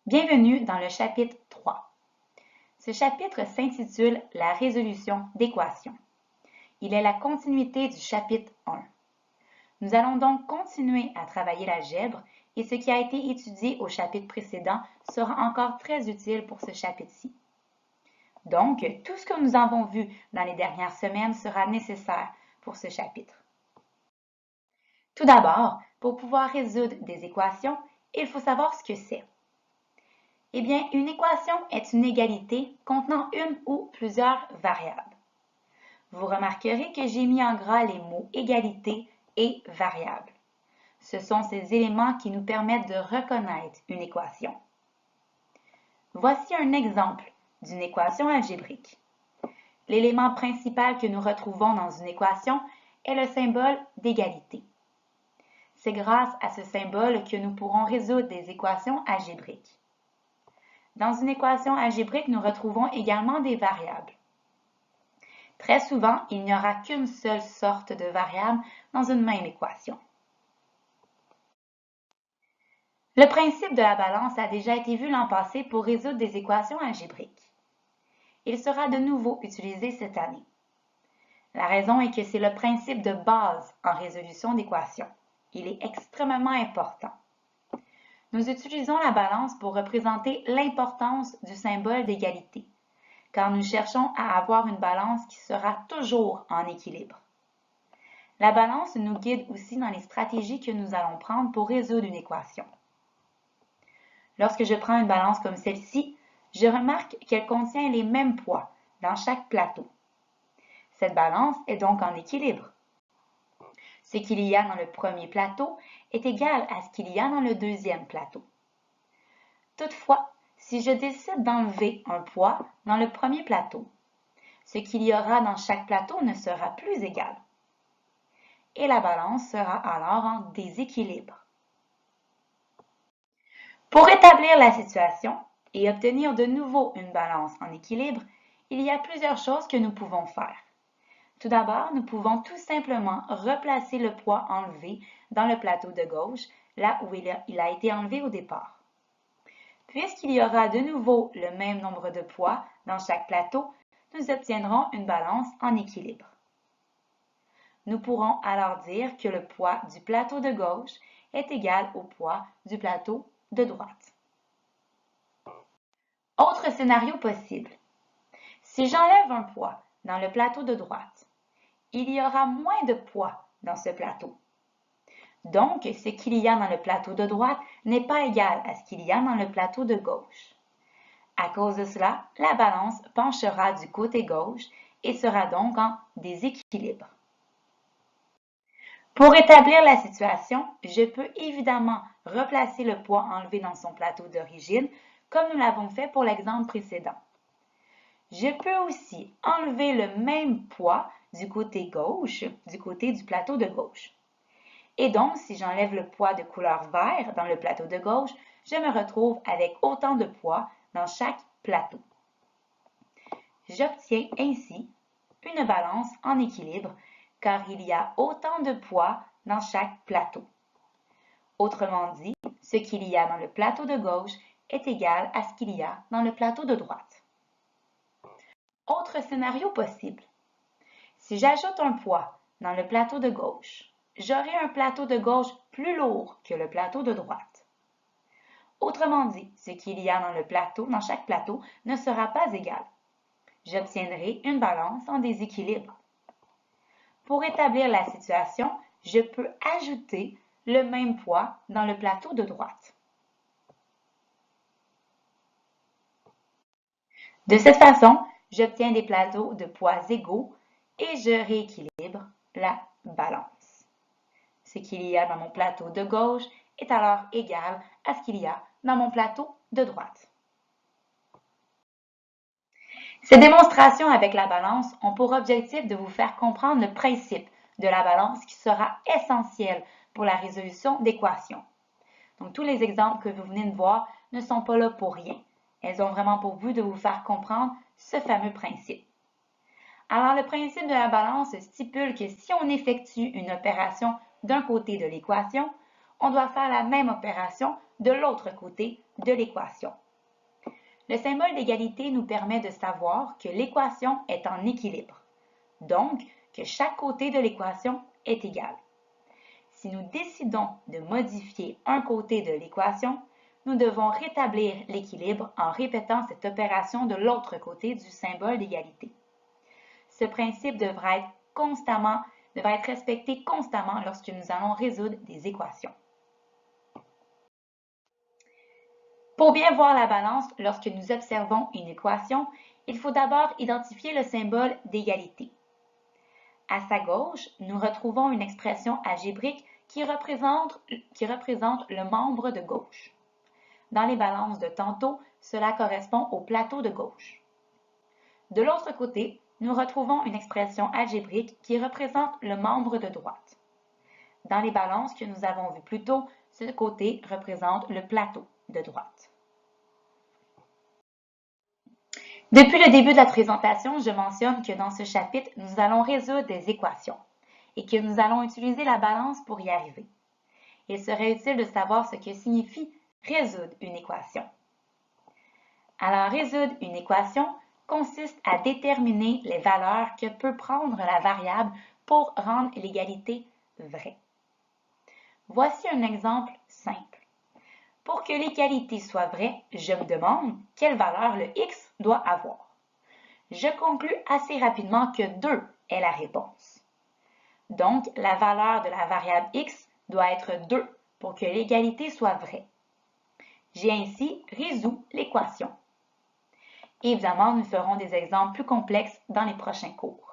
Bienvenue dans le chapitre 3. Ce chapitre s'intitule « La résolution d'équations ». Il est la continuité du chapitre 1. Nous allons donc continuer à travailler l'algèbre et ce qui a été étudié au chapitre précédent sera encore très utile pour ce chapitre-ci. Donc, tout ce que nous avons vu dans les dernières semaines sera nécessaire pour ce chapitre. Tout d'abord, pour pouvoir résoudre des équations, il faut savoir ce que c'est. Eh bien, une équation est une égalité contenant une ou plusieurs variables. Vous remarquerez que j'ai mis en gras les mots égalité et variable. Ce sont ces éléments qui nous permettent de reconnaître une équation. Voici un exemple d'une équation algébrique. L'élément principal que nous retrouvons dans une équation est le symbole d'égalité. C'est grâce à ce symbole que nous pourrons résoudre des équations algébriques. Dans une équation algébrique, nous retrouvons également des variables. Très souvent, il n'y aura qu'une seule sorte de variable dans une même équation. Le principe de la balance a déjà été vu l'an passé pour résoudre des équations algébriques. Il sera de nouveau utilisé cette année. La raison est que c'est le principe de base en résolution d'équations. Il est extrêmement important. Nous utilisons la balance pour représenter l'importance du symbole d'égalité, car nous cherchons à avoir une balance qui sera toujours en équilibre. La balance nous guide aussi dans les stratégies que nous allons prendre pour résoudre une équation. Lorsque je prends une balance comme celle-ci, je remarque qu'elle contient les mêmes poids dans chaque plateau. Cette balance est donc en équilibre. Ce qu'il y a dans le premier plateau est égal à ce qu'il y a dans le deuxième plateau. Toutefois, si je décide d'enlever un poids dans le premier plateau, ce qu'il y aura dans chaque plateau ne sera plus égal. Et la balance sera alors en déséquilibre. Pour établir la situation et obtenir de nouveau une balance en équilibre, il y a plusieurs choses que nous pouvons faire. Tout d'abord, nous pouvons tout simplement replacer le poids enlevé dans le plateau de gauche, là où il a été enlevé au départ. Puisqu'il y aura de nouveau le même nombre de poids dans chaque plateau, nous obtiendrons une balance en équilibre. Nous pourrons alors dire que le poids du plateau de gauche est égal au poids du plateau de droite. Autre scénario possible. Si j'enlève un poids dans le plateau de droite, il y aura moins de poids dans ce plateau. Donc, ce qu'il y a dans le plateau de droite n'est pas égal à ce qu'il y a dans le plateau de gauche. À cause de cela, la balance penchera du côté gauche et sera donc en déséquilibre. Pour établir la situation, je peux évidemment replacer le poids enlevé dans son plateau d'origine, comme nous l'avons fait pour l'exemple précédent. Je peux aussi enlever le même poids du côté gauche, du côté du plateau de gauche. Et donc, si j'enlève le poids de couleur vert dans le plateau de gauche, je me retrouve avec autant de poids dans chaque plateau. J'obtiens ainsi une balance en équilibre car il y a autant de poids dans chaque plateau. Autrement dit, ce qu'il y a dans le plateau de gauche est égal à ce qu'il y a dans le plateau de droite. Autre scénario possible. Si j'ajoute un poids dans le plateau de gauche, j'aurai un plateau de gauche plus lourd que le plateau de droite. Autrement dit, ce qu'il y a dans chaque plateau ne sera pas égal. J'obtiendrai une balance en déséquilibre. Pour établir la situation, je peux ajouter le même poids dans le plateau de droite. De cette façon, j'obtiens des plateaux de poids égaux et je rééquilibre la balance. Ce qu'il y a dans mon plateau de gauche est alors égal à ce qu'il y a dans mon plateau de droite. Ces démonstrations avec la balance ont pour objectif de vous faire comprendre le principe de la balance qui sera essentiel pour la résolution d'équations. Donc, tous les exemples que vous venez de voir ne sont pas là pour rien. Elles ont vraiment pour but de vous faire comprendre ce fameux principe. Alors, le principe de la balance stipule que si on effectue une opération d'un côté de l'équation, on doit faire la même opération de l'autre côté de l'équation. Le symbole d'égalité nous permet de savoir que l'équation est en équilibre, donc que chaque côté de l'équation est égal. Si nous décidons de modifier un côté de l'équation, nous devons rétablir l'équilibre en répétant cette opération de l'autre côté du symbole d'égalité. Ce principe devra être respecté constamment lorsque nous allons résoudre des équations. Pour bien voir la balance lorsque nous observons une équation, il faut d'abord identifier le symbole d'égalité. À sa gauche, nous retrouvons une expression algébrique qui représente le membre de gauche. Dans les balances de tantôt, cela correspond au plateau de gauche. De l'autre côté, nous retrouvons une expression algébrique qui représente le membre de droite. Dans les balances que nous avons vues plus tôt, ce côté représente le plateau de droite. Depuis le début de la présentation, je mentionne que dans ce chapitre, nous allons résoudre des équations et que nous allons utiliser la balance pour y arriver. Il serait utile de savoir ce que signifie résoudre une équation. Alors, résoudre une équation consiste à déterminer les valeurs que peut prendre la variable pour rendre l'égalité vraie. Voici un exemple simple. Pour que l'égalité soit vraie, je me demande quelle valeur le x doit avoir. Je conclus assez rapidement que 2 est la réponse. Donc, la valeur de la variable x doit être 2 pour que l'égalité soit vraie. J'ai ainsi résolu l'équation. Évidemment, nous ferons des exemples plus complexes dans les prochains cours.